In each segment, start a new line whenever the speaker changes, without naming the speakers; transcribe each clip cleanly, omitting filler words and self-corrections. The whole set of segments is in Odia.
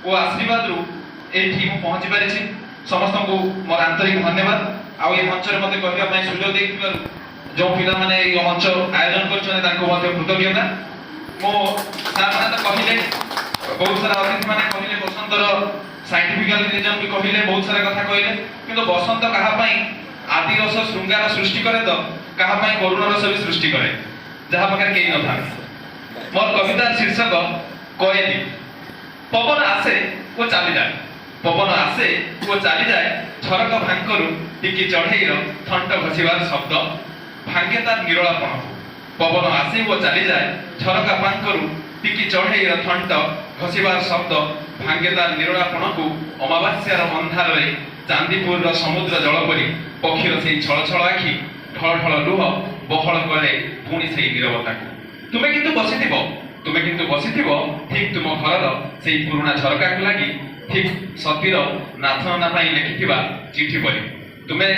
ଓ ଆଶୀର୍ବାଦରୁ ଏଇଠି ମୁଁ ପହଞ୍ଚି ପାରିଛି। ସମସ୍ତଙ୍କୁ ମୋର ଆନ୍ତରିକ ଧନ୍ୟବାଦ। ଆଉ ଏ ମଞ୍ଚରେ ମୋତେ କହିବା ପାଇଁ ସୁଯୋଗ ଦେଇଥିବାରୁ ଯେଉଁ ପିଲାମାନେ ଏଇ ମଞ୍ଚ ଆୟୋଜନ କରିଛନ୍ତି ତାଙ୍କୁ ମଧ୍ୟ କୃତଜ୍ଞତା। ମୁଁ ସାର୍ମାନେ ତ କହିଲେ, ବହୁତ ସାରା ଅତିଥିମାନେ କହିଲେ, ବସନ୍ତର ସାଇଣ୍ଟିଫିକାଲ ରିଜନ ବି କହିଲେ, ବହୁତ ସାରା କଥା କହିଲେ, କିନ୍ତୁ ବସନ୍ତ କାହା ପାଇଁ ଆଦି ରସ ଶୃଙ୍ଗାର ସୃଷ୍ଟି କରେ ତ କାହା ପାଇଁ କରୁଣ ରସ ବି ସୃଷ୍ଟି କରେ, ଯାହା ପାଖରେ କେହି ନଥାନ୍ତି। ମୋର କବିତାର ଶୀର୍ଷକ କଏଦୀ। ପବନ ଆସେ ଓ ଚାଲିଯାଏ, ପବନ ଆସେ ଓ ଚାଲିଯାଏ, ଝରକ ଭାଙ୍କରୁ ଟିକି ଚଢ଼େଇର ଥଣ୍ଟ ଘଷିବାର ଶବ୍ଦ ଭାଙ୍ଗେ ତାର ନିରୋଳାପଣକୁ। ପବନ ଆସେ ଓ ଚାଲିଯାଏ, ଝରକା ପାଙ୍କରୁ ଟିକି ଚଢ଼େଇର ଥଣ୍ଟ ଘଷିବାର ଶବ୍ଦ ଭାଙ୍ଗେ ତାର ନିରୋଳାପଣକୁ। ଅମାବାସ୍ୟାର ଅନ୍ଧାରରେ ଚାନ୍ଦିପୁରର ସମୁଦ୍ର ଜଳ ପରି ପକ୍ଷୀର ସେଇ ଛଳ ଛଳ ଆଖି, ଢଳ ଢଳ ଲୁହ ବହଳ କରେ ପୁଣି ସେଇ ନିରବତାକୁ। ତୁମେ କିନ୍ତୁ ବସିଥିବ ଠିକ୍ ତୁମ ଘରର ସେଇ ପୁରୁଣା ଝରକାକୁ ଲାଗି, ଠିକ୍ ସତୀର ନାଥ ନନା ପାଇଁ ଲେଖିଥିବା ଚିଠି ପରି। ତୁମେ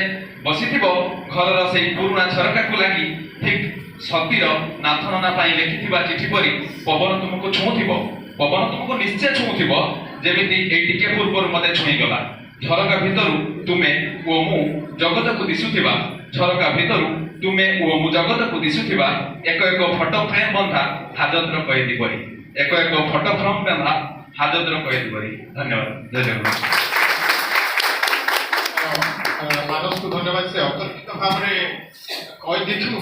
ବସିଥିବ ଘରର ସେଇ ପୁରୁଣା ଝରକାକୁ ଲାଗି, ଠିକ୍ ସତୀର ନାଥ ନନା ପାଇଁ ଲେଖିଥିବା ଚିଠି ପରି। ପବନ ତୁମକୁ ଛୁଉଁଥିବ, ପବନ ତୁମକୁ ନିଶ୍ଚୟ ଛୁଉଁଥିବ, ଯେମିତି ଏଇ ଟିକେ ପୂର୍ବରୁ ମୋତେ ଛୁଇଁଗଲା। ଝରକା ଭିତରୁ ତୁମେ ଓ ମୁଁ ଜଗତକୁ ଦିଶୁଥିବା, ଝରକା ଭିତରୁ ତୁମେ ଓ ମୁଁ ଜଗତକୁ ଦିଶୁଥିବା ଏକ ଏକ ଫଟୋ ଫ୍ରେମ୍ ବନ୍ଧା ହାଜତର କଏଦୀ ପରି, ଏକ ଏକ ଫଟୋ ଫ୍ରେମ୍ ବନ୍ଧା ହାଜତର କଏଦୀ ପରି। ଧନ୍ୟବାଦ। ଜୟ ଜଗନ୍ନାଥ।
ମାନସକୁ ଧନ୍ୟବାଦ। ସେ ଅତର୍କିତ ଭାବରେ କହିଦେଇଛୁ।